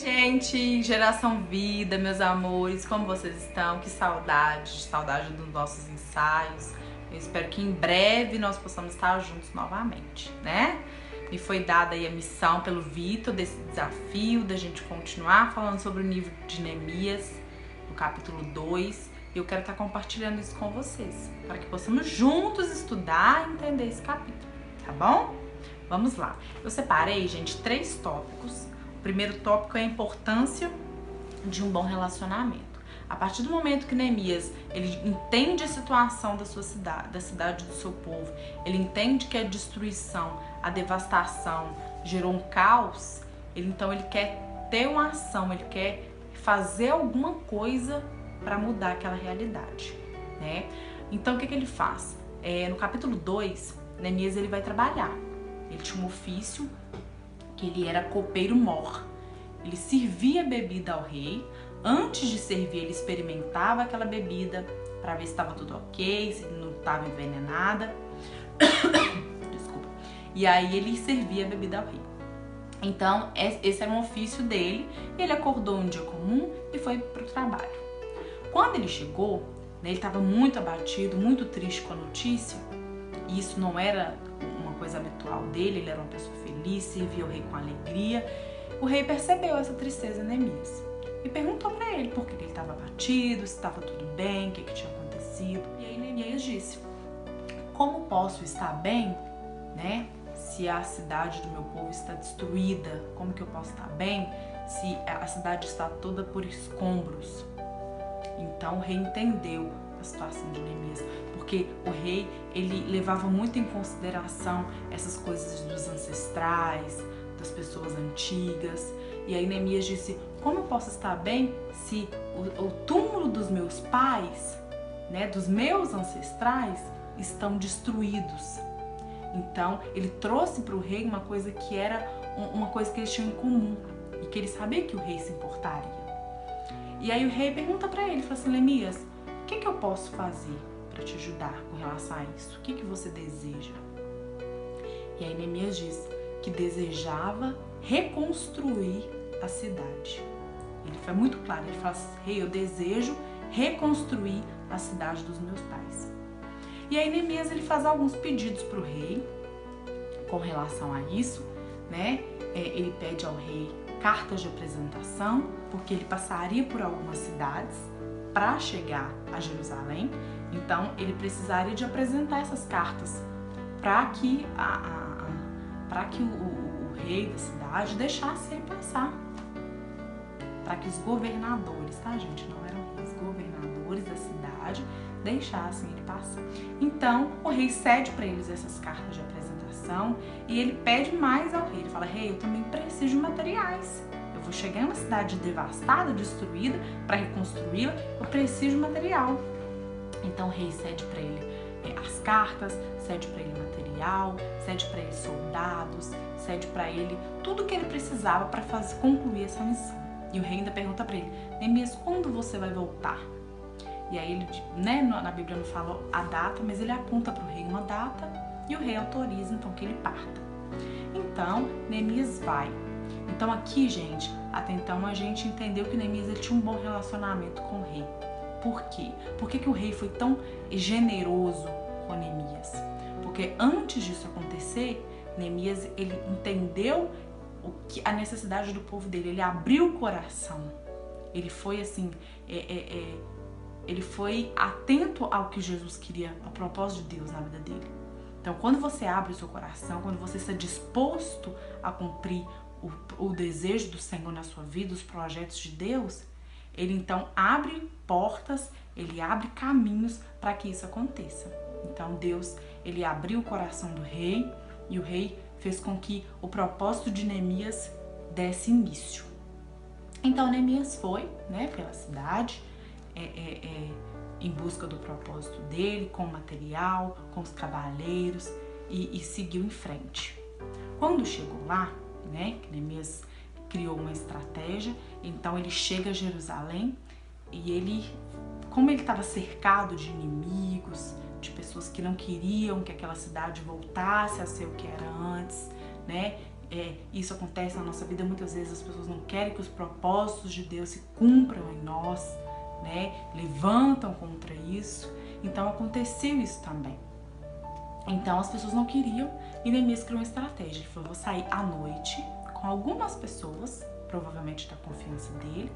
Gente, geração vida, meus amores, como vocês estão? Que saudade dos nossos ensaios. Eu espero que em breve nós possamos estar juntos novamente, né? Me foi dada aí a missão pelo Vitor desse desafio da gente continuar falando sobre o livro de Neemias, no capítulo 2. E eu quero estar compartilhando isso com vocês, para que possamos juntos estudar e entender esse capítulo, tá bom? Vamos lá. Eu separei, gente, 3 tópicos. O primeiro tópico é a importância de um bom relacionamento. A partir do momento que Neemias ele entende a situação da sua cidade, da cidade do seu povo, ele entende que a destruição, a devastação gerou um caos, então ele quer ter uma ação, ele quer fazer alguma coisa para mudar aquela realidade, né? Então o que ele faz? No capítulo 2, Neemias ele vai trabalhar. Ele tinha um ofício que ele era copeiro-mor. Ele servia bebida ao rei. Antes de servir, ele experimentava aquela bebida para ver se estava tudo ok, se não estava envenenada. Desculpa. E aí ele servia a bebida ao rei. Então, esse era um ofício dele. Ele acordou um dia comum e foi para o trabalho. Quando ele chegou, né, ele estava muito abatido, muito triste com a notícia. E isso não era uma coisa habitual dele, ele era uma pessoa feliz, servia o rei com alegria. O rei percebeu essa tristeza em Neemias e perguntou para ele por que ele estava abatido, se estava tudo bem, o que tinha acontecido. E aí Neemias disse: como posso estar bem, né, se a cidade do meu povo está destruída? Como que eu posso estar bem se a cidade está toda por escombros? Então o rei entendeu a situação de Neemias, porque o rei ele levava muito em consideração essas coisas dos ancestrais, das pessoas antigas. E aí Neemias disse: como eu posso estar bem se o túmulo dos meus pais, né, dos meus ancestrais, estão destruídos? Então ele trouxe para o rei uma coisa que era uma coisa que eles tinham em comum e que ele sabia que o rei se importaria. E aí o rei pergunta para ele, fala assim: Neemias, o que eu posso fazer para te ajudar com relação a isso? O que você deseja? E aí Neemias diz que desejava reconstruir a cidade. Ele foi muito claro, ele fala assim: rei, eu desejo reconstruir a cidade dos meus pais. E aí Neemias ele faz alguns pedidos para o rei com relação a isso, né? Ele pede ao rei cartas de apresentação, porque ele passaria por algumas cidades para chegar a Jerusalém. Então ele precisaria de apresentar essas cartas para que o rei da cidade deixasse ele passar, para que os governadores, tá, gente, não eram reis, governadores da cidade deixassem ele passar. Então o rei cede para eles essas cartas de apresentação e ele pede mais ao rei. Ele fala: rei, eu também preciso de materiais. Eu vou chegar em uma cidade devastada, destruída, para reconstruí-la, eu preciso de material. Então o rei cede para ele as cartas, cede para ele material, cede para ele soldados, cede para ele tudo que ele precisava para concluir essa missão. E o rei ainda pergunta para ele: Neemias, quando você vai voltar? E aí ele, né, na Bíblia não fala a data, mas ele aponta para o rei uma data e o rei autoriza então que ele parta. Então Neemias vai. Então aqui, gente, até então a gente entendeu que Neemias ele tinha um bom relacionamento com o rei. Por quê? Por que o rei foi tão generoso com Neemias? Porque antes disso acontecer, Neemias ele entendeu a necessidade do povo dele. Ele abriu o coração. Ele foi assim, ele foi atento ao que Jesus queria, ao propósito de Deus na vida dele. Então, quando você abre o seu coração, quando você está disposto a cumprir o desejo do Senhor na sua vida, os projetos de Deus, ele então abre portas, ele abre caminhos para que isso aconteça. Então Deus, ele abriu o coração do rei e o rei fez com que o propósito de Neemias desse início. Então Neemias foi, né, pela cidade, em busca do propósito dele, com o material, com os cavaleiros e seguiu em frente. Quando chegou lá, né, que Neemias criou uma estratégia, então ele chega a Jerusalém e ele, como ele estava cercado de inimigos, de pessoas que não queriam que aquela cidade voltasse a ser o que era antes, né? isso acontece na nossa vida. Muitas vezes as pessoas não querem que os propósitos de Deus se cumpram em nós, né? Levantam contra isso. Então aconteceu isso também. Então as pessoas não queriam e Neemias criou uma estratégia. Ele falou: vou sair à noite com algumas pessoas, provavelmente da confiança dele,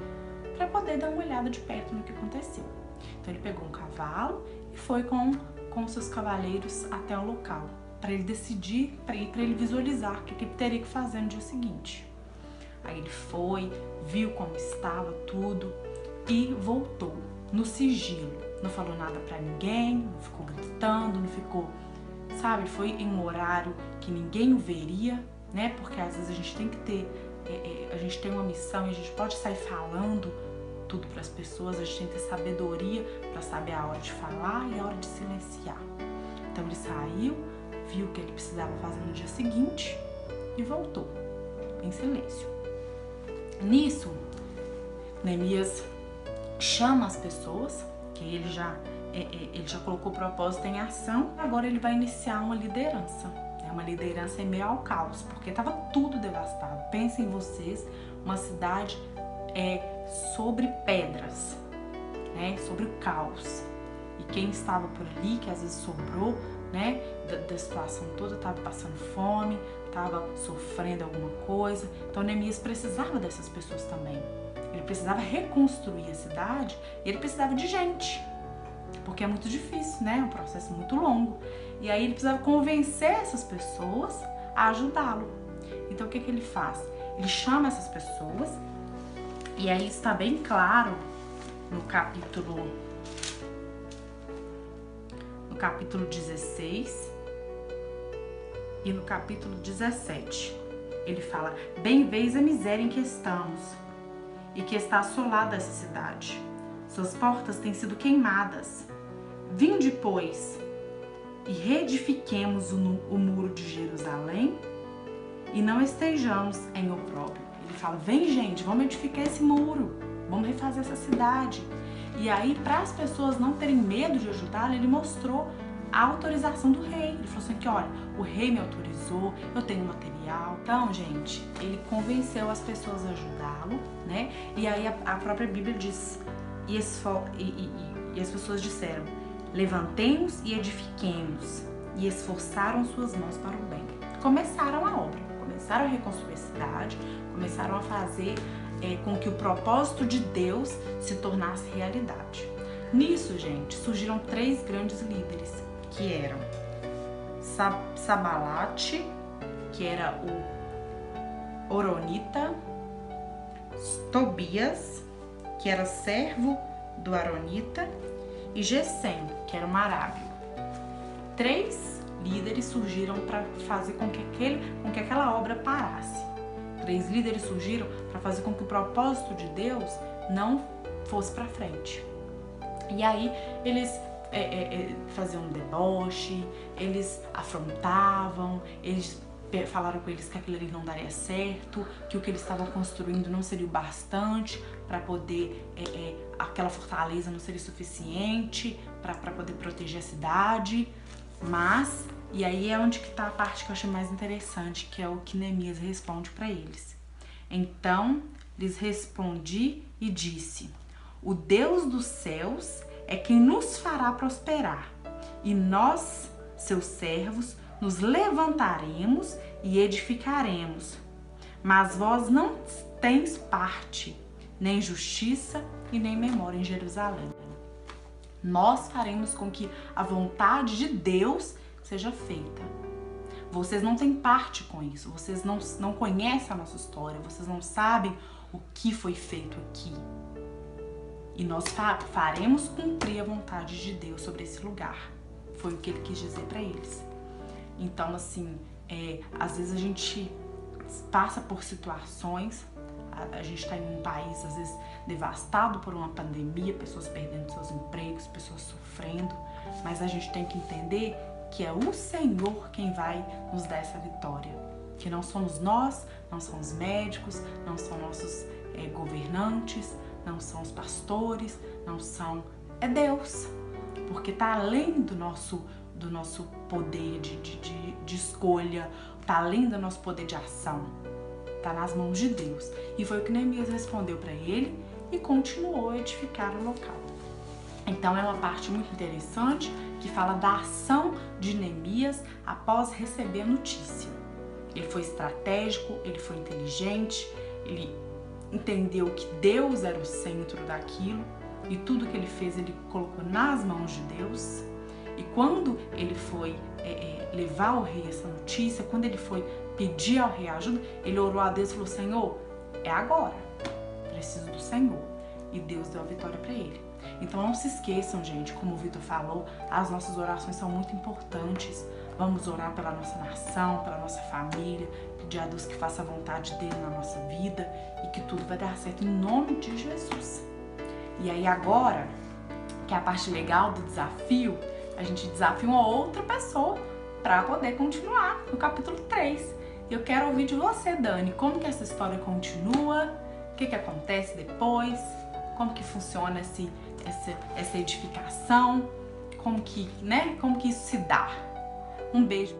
para poder dar uma olhada de perto no que aconteceu. Então ele pegou um cavalo e foi com seus cavaleiros até o local, para ele decidir, para ele visualizar o que ele teria que fazer no dia seguinte. Aí ele foi, viu como estava tudo e voltou no sigilo. Não falou nada para ninguém, não ficou gritando, não ficou, sabe? Foi em um horário que ninguém o veria, né? Porque às vezes a gente tem que ter, a gente tem uma missão e a gente pode sair falando tudo para as pessoas, a gente tem que ter sabedoria para saber a hora de falar e a hora de silenciar. Então ele saiu, viu o que ele precisava fazer no dia seguinte e voltou em silêncio. Nisso, Neemias chama as pessoas, que ele já colocou o propósito em ação. Agora ele vai iniciar uma liderança, uma liderança em meio ao caos, porque estava tudo devastado. Pensem em vocês, uma cidade sobre pedras, né, sobre o caos. E quem estava por ali, que às vezes sobrou, né, da situação toda, estava passando fome, estava sofrendo alguma coisa. Então Neemias precisava dessas pessoas também. Ele precisava reconstruir a cidade e ele precisava de gente, porque é muito difícil, né? É um processo muito longo. E aí ele precisava convencer essas pessoas a ajudá-lo. Então o que ele faz? Ele chama essas pessoas, e aí está bem claro no capítulo 16 e no capítulo 17. Ele fala: bem vês a miséria em que estamos e que está assolada essa cidade. Suas portas têm sido queimadas. Vinde, pois, e reedifiquemos o muro de Jerusalém e não estejamos em opróbrio. Ele fala: vem, gente, vamos edificar esse muro, vamos refazer essa cidade. E aí, para as pessoas não terem medo de ajudá-lo, ele mostrou a autorização do rei. Ele falou assim que, olha, o rei me autorizou, eu tenho material. Então, gente, ele convenceu as pessoas a ajudá-lo, né? E aí a própria Bíblia diz, e as pessoas disseram: levantemos e edifiquemos, e esforçaram suas mãos para o bem. Começaram a obra, começaram a reconstruir a cidade, começaram a fazer com que o propósito de Deus se tornasse realidade. Nisso, gente, surgiram 3 grandes líderes, que eram Sabalate, que era o Horonita, Tobias, que era servo do Aronita, e Gesem, que era um arábio. 3 líderes surgiram para fazer com que aquela obra parasse. 3 líderes surgiram para fazer com que o propósito de Deus não fosse para frente. E aí eles faziam um deboche, eles afrontavam, eles falaram com eles que aquilo ali não daria certo, que o que eles estavam construindo não seria o bastante para poder, aquela fortaleza não seria suficiente para poder proteger a cidade. Mas, e aí é onde que tá a parte que eu achei mais interessante, que é o que Neemias responde para eles. Então lhes respondi e disse: o Deus dos céus é quem nos fará prosperar, e nós, seus servos, nos levantaremos e edificaremos. Mas vós não tens parte, nem justiça e nem memória em Jerusalém. Nós faremos com que a vontade de Deus seja feita. Vocês não têm parte com isso, vocês não conhecem a nossa história, vocês não sabem o que foi feito aqui. E nós faremos cumprir a vontade de Deus sobre esse lugar. Foi o que ele quis dizer para eles. Então, assim, às vezes a gente passa por situações, a gente está em um país, às vezes, devastado por uma pandemia, pessoas perdendo seus empregos, pessoas sofrendo, mas a gente tem que entender que é o Senhor quem vai nos dar essa vitória. Que não somos nós, não são os médicos, não são nossos governantes, não são os pastores, não são... É Deus. porque tá além do nosso poder de escolha, tá além do nosso poder de ação, tá nas mãos de Deus. E foi o que Neemias respondeu para ele e continuou a edificar o local. Então é uma parte muito interessante que fala da ação de Neemias após receber a notícia. Ele foi estratégico, ele foi inteligente, ele entendeu que Deus era o centro daquilo e tudo que ele fez ele colocou nas mãos de Deus. E quando ele foi levar ao rei essa notícia, quando ele foi pedir ao rei ajuda, ele orou a Deus e falou: Senhor, é agora, preciso do Senhor. E Deus deu a vitória para ele. Então não se esqueçam, gente, como o Vitor falou, as nossas orações são muito importantes. Vamos orar pela nossa nação, pela nossa família, pedir a Deus que faça a vontade dele na nossa vida e que tudo vai dar certo em nome de Jesus. E aí agora, que é a parte legal do desafio, a gente desafia uma outra pessoa para poder continuar no capítulo 3. Eu quero ouvir de você, Dani, como que essa história continua, o que acontece depois, como que funciona essa edificação, como que isso se dá. Um beijo.